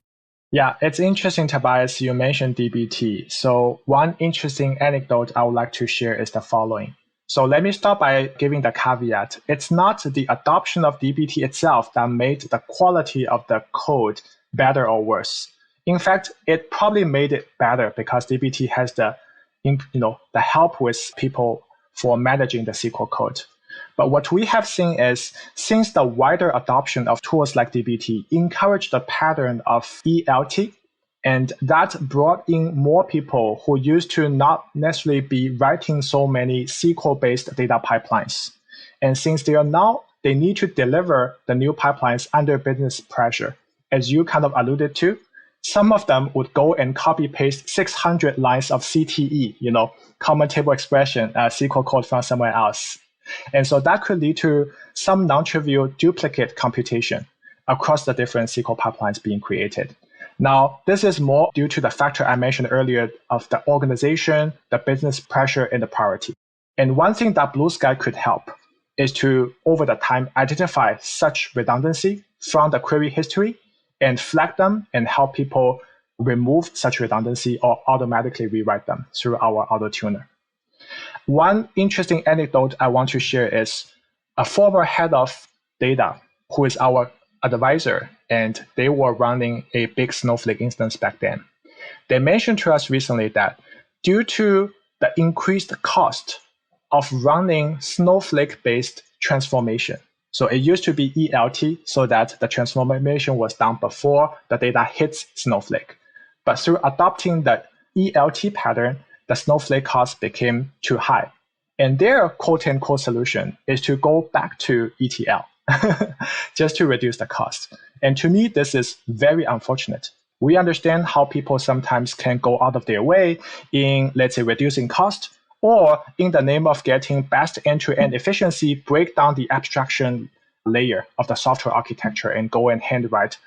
Yeah, it's interesting, Tobias, you mentioned dbt. So one interesting anecdote I would like to share is the following. So let me start by giving the caveat. It's not the adoption of dbt itself that made the quality of the code better or worse. In fact, it probably made it better because dbt has the help with people for managing the SQL code. But what we have seen is, since the wider adoption of tools like dbt encouraged the pattern of ELT, and that brought in more people who used to not necessarily be writing so many SQL-based data pipelines. And since they need to deliver the new pipelines under business pressure, as you kind of alluded to, some of them would go and copy paste 600 lines of CTE, common table expression, SQL code from somewhere else. And so that could lead to some non-trivial duplicate computation across the different SQL pipelines being created. Now, this is more due to the factor I mentioned earlier of the organization, the business pressure, and the priority. And one thing that Bluesky could help is to, over the time, identify such redundancy from the query history and flag them and help people remove such redundancy or automatically rewrite them through our auto-tuner. One interesting anecdote I want to share is a former head of data who is our advisor, and they were running a big Snowflake instance back then. They mentioned to us recently that due to the increased cost of running Snowflake-based transformation, so it used to be ELT so that the transformation was done before the data hits Snowflake. But through adopting the ELT pattern, the Snowflake cost became too high. And their quote-unquote solution is to go back to ETL just to reduce the cost. And to me, this is very unfortunate. We understand how people sometimes can go out of their way in, let's say, reducing cost, or in the name of getting best end-to-end efficiency, break down the abstraction layer of the software architecture and go and handwrite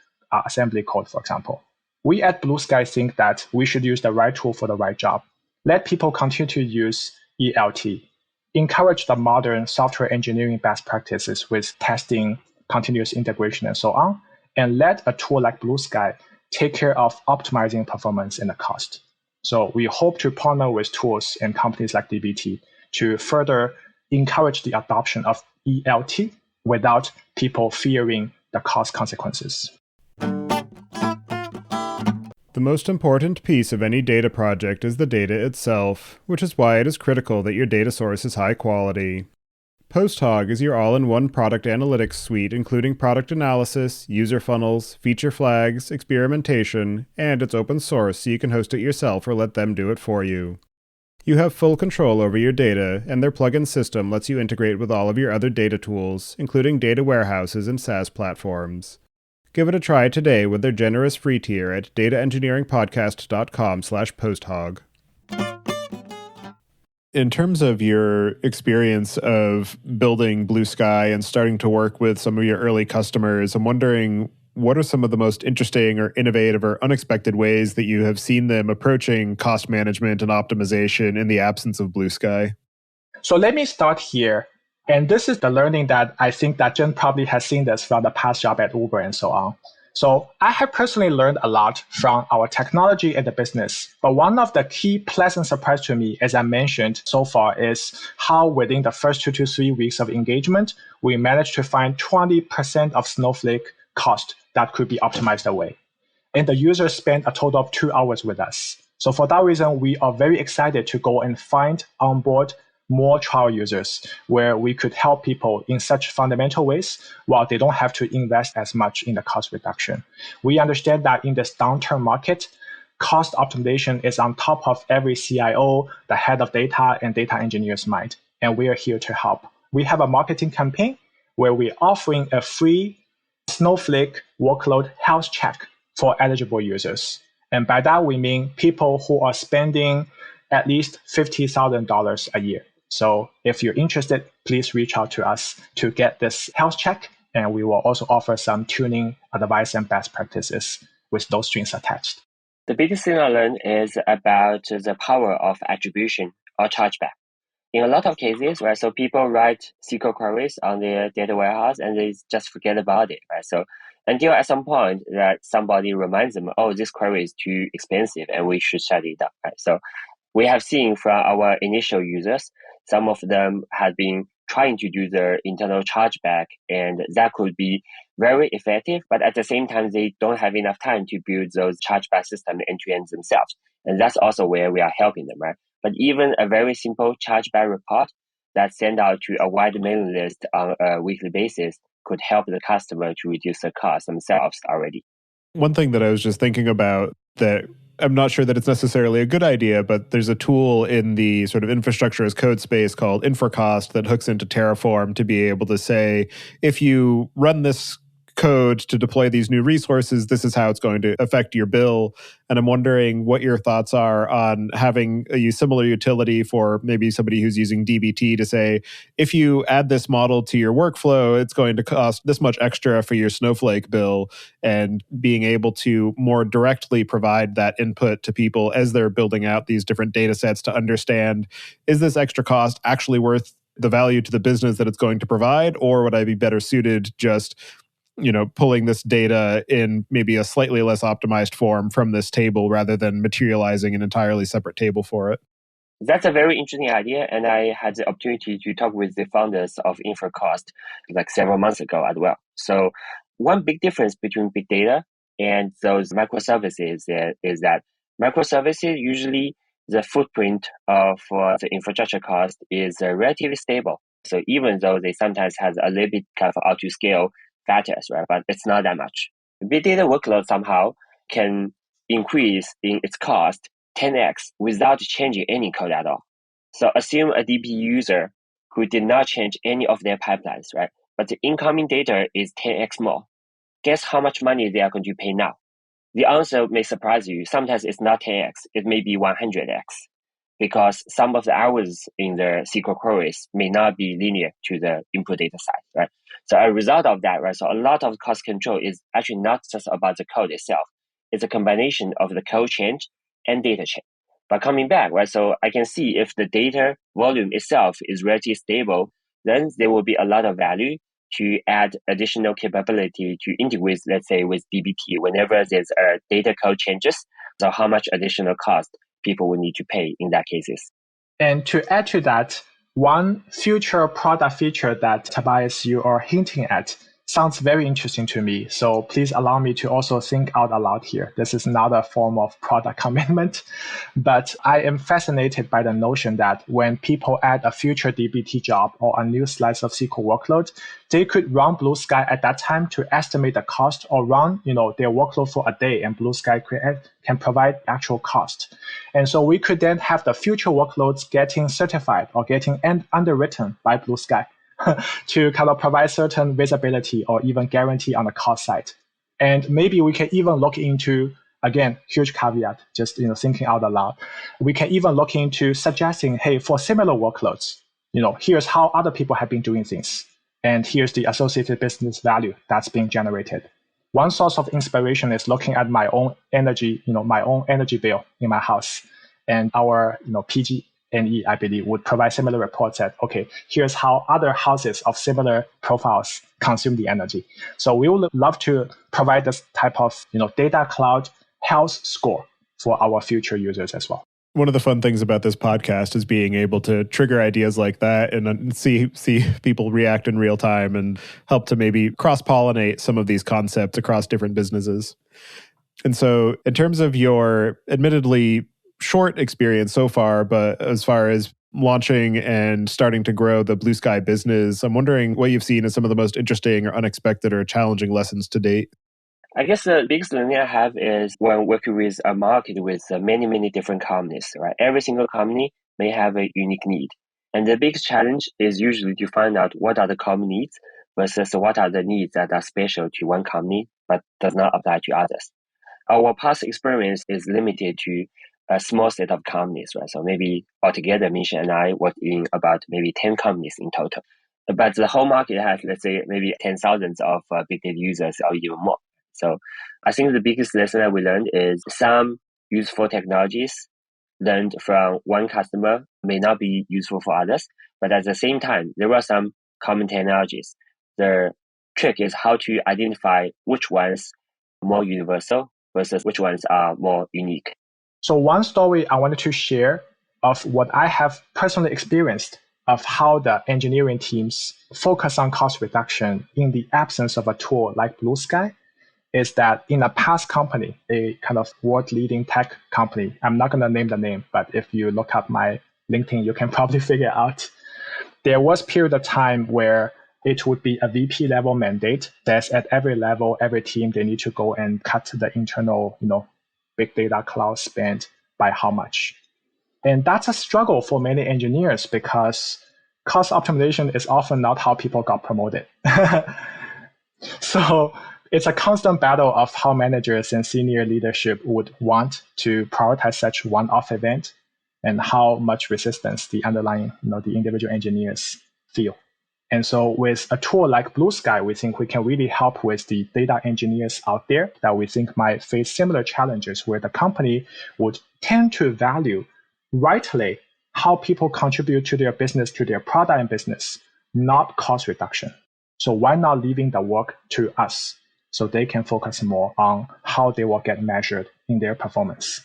assembly code, for example. We at Bluesky think that we should use the right tool for the right job. Let people continue to use ELT. Encourage the modern software engineering best practices with testing, continuous integration, and so on. And let a tool like Bluesky take care of optimizing performance and the cost. So we hope to partner with tools and companies like dbt to further encourage the adoption of ELT without people fearing the cost consequences. The most important piece of any data project is the data itself, which is why it is critical that your data source is high quality. PostHog is your all-in-one product analytics suite, including product analysis, user funnels, feature flags, experimentation, and it's open source so you can host it yourself or let them do it for you. You have full control over your data, and their plugin system lets you integrate with all of your other data tools, including data warehouses and SaaS platforms. Give it a try today with their generous free tier at dataengineeringpodcast.com/posthog. In terms of your experience of building Bluesky and starting to work with some of your early customers, I'm wondering, what are some of the most interesting or innovative or unexpected ways that you have seen them approaching cost management and optimization in the absence of Bluesky? So let me start here. And this is the learning that I think that Zheng probably has seen this from the past job at Uber and so on. So I have personally learned a lot from our technology and the business. But one of the key pleasant surprise to me, as I mentioned so far, is how within the first 2 to 3 weeks of engagement, we managed to find 20% of Snowflake cost that could be optimized away. And the users spent a total of 2 hours with us. So for that reason, we are very excited to go and find onboard more trial users where we could help people in such fundamental ways while they don't have to invest as much in the cost reduction. We understand that in this downturn market, cost optimization is on top of every CIO, the head of data, and data engineer's mind, and we are here to help. We have a marketing campaign where we're offering a free Snowflake workload health check for eligible users. And by that, we mean people who are spending at least $50,000 a year. So if you're interested, please reach out to us to get this health check, and we will also offer some tuning advice and best practices with those strings attached. The biggest thing I learned is about the power of attribution or chargeback. In a lot of cases, right, so people write SQL queries on their data warehouse and they just forget about it, right? So until at some point that somebody reminds them, oh, this query is too expensive and we should shut it down, right? So we have seen from our initial users, some of them have been trying to do their internal chargeback, and that could be very effective, but at the same time, they don't have enough time to build those chargeback systems end-to-end themselves. And that's also where we are helping them, right? But even a very simple chargeback report that send out to a wide mailing list on a weekly basis could help the customer to reduce the cost themselves already. One thing that I was just thinking about that I'm not sure that it's necessarily a good idea, but there's a tool in the sort of infrastructure as code space called Infracost that hooks into Terraform to be able to say, if you run this code to deploy these new resources, this is how it's going to affect your bill. And I'm wondering what your thoughts are on having a similar utility for maybe somebody who's using dbt to say, if you add this model to your workflow, it's going to cost this much extra for your Snowflake bill, and being able to more directly provide that input to people as they're building out these different data sets to understand, is this extra cost actually worth the value to the business that it's going to provide, or would I be better suited just pulling this data in maybe a slightly less optimized form from this table rather than materializing an entirely separate table for it? That's a very interesting idea, and I had the opportunity to talk with the founders of Infracost like several months ago as well. So one big difference between big data and those microservices is that microservices, usually the footprint of the infrastructure cost is relatively stable. So even though they sometimes have a little bit kind of out to scale factors, right? But it's not that much. Big data workload somehow can increase in its cost 10x without changing any code at all. So assume a DB user who did not change any of their pipelines, right? But the incoming data is 10x more. Guess how much money they are going to pay now? The answer may surprise you. Sometimes it's not 10x, it may be 100x, because some of the hours in the SQL queries may not be linear to the input data side, right? So as a result of that, right, so a lot of cost control is actually not just about the code itself. It's a combination of the code change and data change. But coming back, right, so I can see if the data volume itself is relatively stable, then there will be a lot of value to add additional capability to integrate, let's say, with dbt whenever there's a data code changes. So how much additional cost people will need to pay in that cases. And to add to that, one future product feature that Tobias, you are hinting at sounds very interesting to me. So please allow me to also think out aloud here. This is not a form of product commitment, but I am fascinated by the notion that when people add a future dbt job or a new slice of SQL workload, they could run Bluesky at that time to estimate the cost, or run their workload for a day, and Bluesky can provide actual cost. And so we could then have the future workloads getting certified or getting underwritten by Bluesky to kind of provide certain visibility or even guarantee on the cost side. And maybe we can even look into, again, huge caveat, just thinking out aloud. We can even look into suggesting, hey, for similar workloads, here's how other people have been doing things, and here's the associated business value that's being generated. One source of inspiration is looking at my own energy, my own energy bill in my house, and our PG&E, I believe, would provide similar reports that, okay, here's how other houses of similar profiles consume the energy. So we would love to provide this type of data cloud health score for our future users as well. One of the fun things about this podcast is being able to trigger ideas like that and see people react in real time and help to maybe cross-pollinate some of these concepts across different businesses. And so in terms of your admittedly short experience so far, but as far as launching and starting to grow the Bluesky business, I'm wondering what you've seen as some of the most interesting or unexpected or challenging lessons to date. I guess the biggest learning I have is when working with a market with many, many different companies, right? Every single company may have a unique need. And the biggest challenge is usually to find out what are the common needs versus what are the needs that are special to one company but does not apply to others. Our past experience is limited to a small set of companies, right? So maybe altogether, Mingsheng and I work in about maybe 10 companies in total. But the whole market has, let's say, maybe 10,000 of big data users or even more. So I think the biggest lesson that we learned is some useful technologies learned from one customer may not be useful for others. But at the same time, there are some common technologies. The trick is how to identify which ones are more universal versus which ones are more unique. So one story I wanted to share of what I have personally experienced of how the engineering teams focus on cost reduction in the absence of a tool like Bluesky is that in a past company, a kind of world-leading tech company, I'm not going to name the name, but if you look up my LinkedIn, you can probably figure out. There was a period of time where it would be a VP level mandate that's at every level, every team, they need to go and cut the internal, big data cloud spend by how much. And that's a struggle for many engineers because cost optimization is often not how people got promoted. So it's a constant battle of how managers and senior leadership would want to prioritize such one-off event and how much resistance the underlying, the individual engineers feel. And so with a tool like Bluesky, we think we can really help with the data engineers out there that we think might face similar challenges where the company would tend to value rightly how people contribute to their business, to their product and business, not cost reduction. So why not leaving the work to us so they can focus more on how they will get measured in their performance?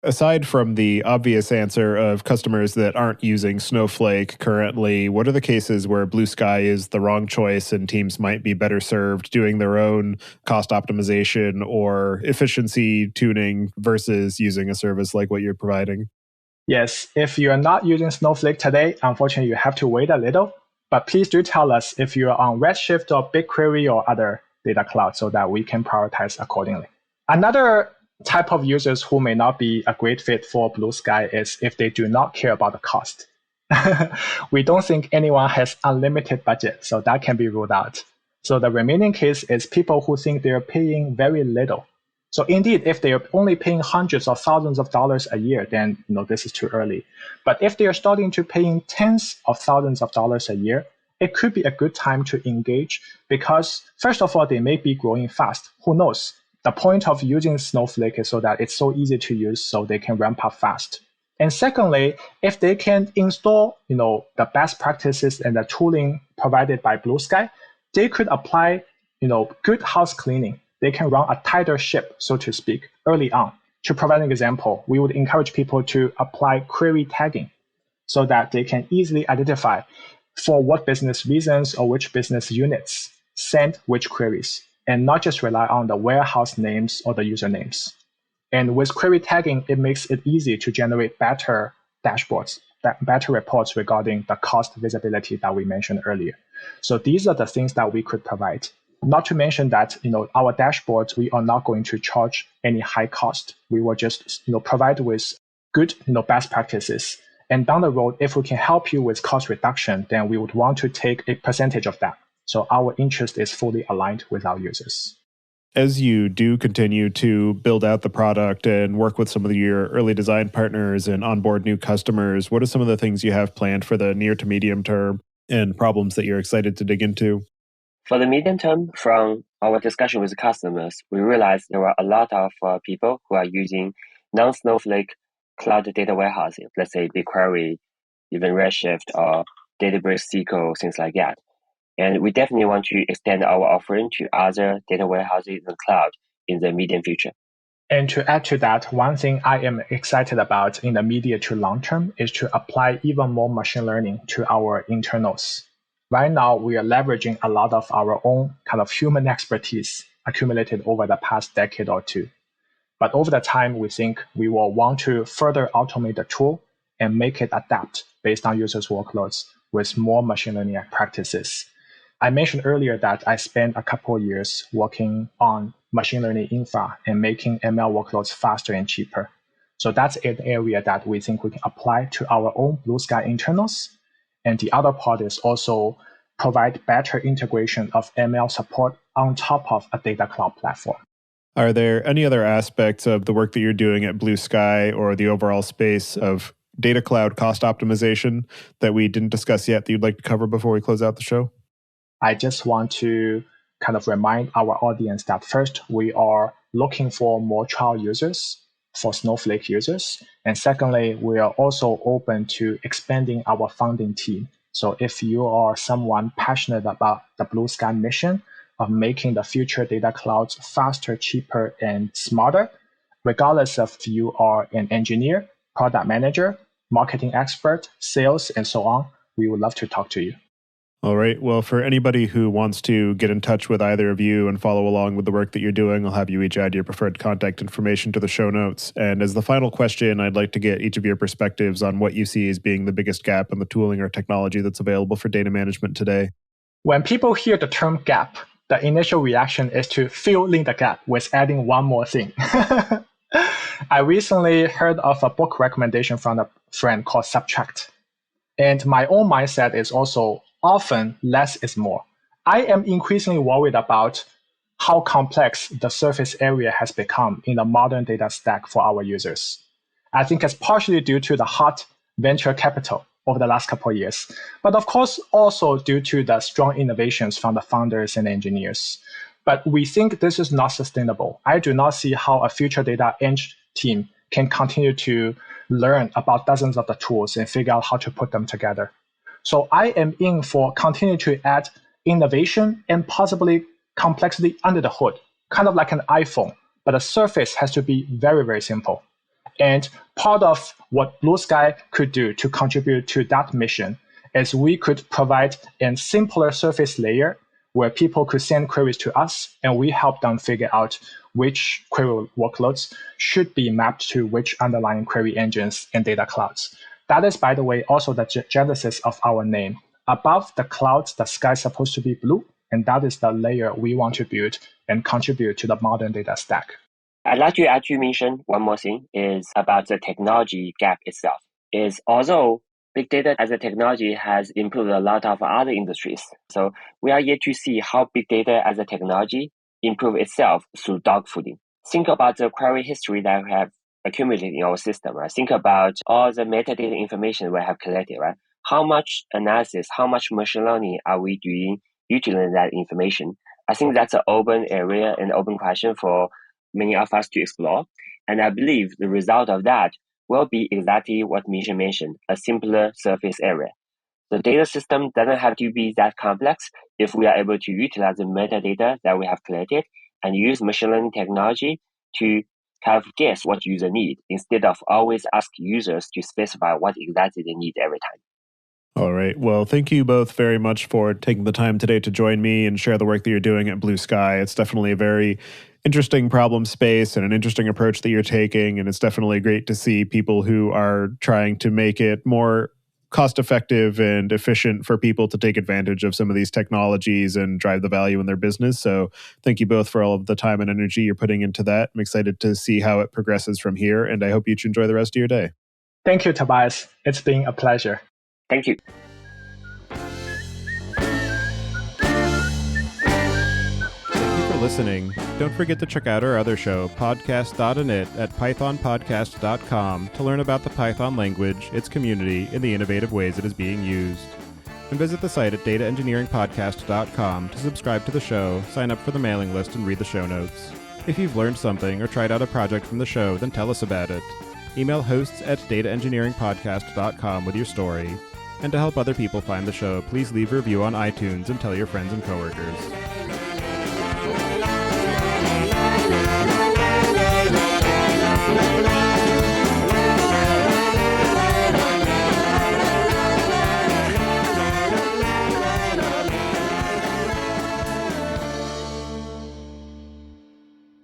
Aside from the obvious answer of customers that aren't using Snowflake currently, what are the cases where Bluesky is the wrong choice and teams might be better served doing their own cost optimization or efficiency tuning versus using a service like what you're providing? Yes, if you are not using Snowflake today, unfortunately, you have to wait a little. But please do tell us if you are on Redshift or BigQuery or other data cloud so that we can prioritize accordingly. Another type of users who may not be a great fit for Bluesky is if they do not care about the cost. We don't think anyone has unlimited budget, so that can be ruled out. So the remaining case is people who think they're paying very little. So indeed, if they are only paying hundreds of thousands of dollars a year, then this is too early. But if they are starting to paying tens of thousands of dollars a year, it could be a good time to engage because first of all, they may be growing fast. Who knows? The point of using Snowflake is so that it's so easy to use so they can ramp up fast. And secondly, if they can install the best practices and the tooling provided by Bluesky, they could apply good house cleaning. They can run a tighter ship, so to speak, early on. To provide an example, we would encourage people to apply query tagging so that they can easily identify for what business reasons or which business units send which queries, and not just rely on the warehouse names or the usernames. And with query tagging, it makes it easy to generate better dashboards, better reports regarding the cost visibility that we mentioned earlier. So these are the things that we could provide. Not to mention that our dashboards, we are not going to charge any high cost. We will just provide with good best practices. And down the road, if we can help you with cost reduction, then we would want to take a percentage of that. So our interest is fully aligned with our users. As you do continue to build out the product and work with some of your early design partners and onboard new customers, what are some of the things you have planned for the near to medium term and problems that you're excited to dig into? For the medium term, from our discussion with customers, we realized there are a lot of people who are using non-Snowflake cloud data warehousing, let's say BigQuery, even Redshift or Databricks SQL, things like that. And we definitely want to extend our offering to other data warehouses in the cloud in the medium future. And to add to that, one thing I am excited about in the medium to long term is to apply even more machine learning to our internals. Right now, we are leveraging a lot of our own kind of human expertise accumulated over the past decade or two. But over the time, we think we will want to further automate the tool and make it adapt based on users' workloads with more machine learning practices. I mentioned earlier that I spent a couple of years working on machine learning infra and making ML workloads faster and cheaper. So that's an area that we think we can apply to our own Bluesky internals. And the other part is also provide better integration of ML support on top of a data cloud platform. Are there any other aspects of the work that you're doing at Bluesky or the overall space of data cloud cost optimization that we didn't discuss yet that you'd like to cover before we close out the show? I just want to kind of remind our audience that first, we are looking for more trial users for Snowflake users. And secondly, we are also open to expanding our founding team. So if you are someone passionate about the Bluesky mission of making the future data clouds faster, cheaper, and smarter, regardless of if you are an engineer, product manager, marketing expert, sales, and so on, we would love to talk to you. All right. Well, for anybody who wants to get in touch with either of you and follow along with the work that you're doing, I'll have you each add your preferred contact information to the show notes. And as the final question, I'd like to get each of your perspectives on what you see as being the biggest gap in the tooling or technology that's available for data management today. When people hear the term gap, the initial reaction is to fill in the gap with adding one more thing. I recently heard of a book recommendation from a friend called Subtract. And my own mindset is also often less is more. I am increasingly worried about how complex the surface area has become in the modern data stack for our users. I think it's partially due to the hot venture capital over the last couple of years, but of course also due to the strong innovations from the founders and engineers. But we think this is not sustainable. I do not see how a future data eng team can continue to learn about dozens of the tools and figure out how to put them together. So I am in for continue to add innovation and possibly complexity under the hood, kind of like an iPhone, but the surface has to be very, very simple. And part of what Bluesky could do to contribute to that mission is we could provide a simpler surface layer where people could send queries to us, and we help them figure out which query workloads should be mapped to which underlying query engines and data clouds. That is, by the way, also the genesis of our name. Above the clouds, the sky is supposed to be blue, and that is the layer we want to build and contribute to the modern data stack. I'd like to add to mention one more thing is about the technology gap itself. Is although big data as a technology has improved a lot of other industries, so we are yet to see how big data as a technology improve itself through dogfooding. Think about the query history that we have accumulated in our system, right? Think about all the metadata information we have collected, right? How much analysis, how much machine learning are we doing utilizing that information? I think that's an open area and open question for many of us to explore. And I believe the result of that will be exactly what Mingsheng mentioned, a simpler surface area. The data system doesn't have to be that complex if we are able to utilize the metadata that we have collected and use machine learning technology to kind of guess what user need instead of always ask users to specify what exactly they need every time. All right. Well, thank you both very much for taking the time today to join me and share the work that you're doing at Bluesky. It's definitely a very interesting problem space and an interesting approach that you're taking. And it's definitely great to see people who are trying to make it more cost-effective and efficient for people to take advantage of some of these technologies and drive the value in their business. So thank you both for all of the time and energy you're putting into that. I'm excited to see how it progresses from here, and I hope you enjoy the rest of your day. Thank you, Tobias. It's been a pleasure. Thank you. Listening. Don't forget to check out our other show, podcast.init, at pythonpodcast.com to learn about the Python language, its community, and the innovative ways it is being used. And visit the site at dataengineeringpodcast.com to subscribe to the show, sign up for the mailing list, and read the show notes. If you've learned something or tried out a project from the show, then tell us about it. Email hosts at dataengineeringpodcast.com with your story. And to help other people find the show, please leave a review on iTunes and tell your friends and coworkers.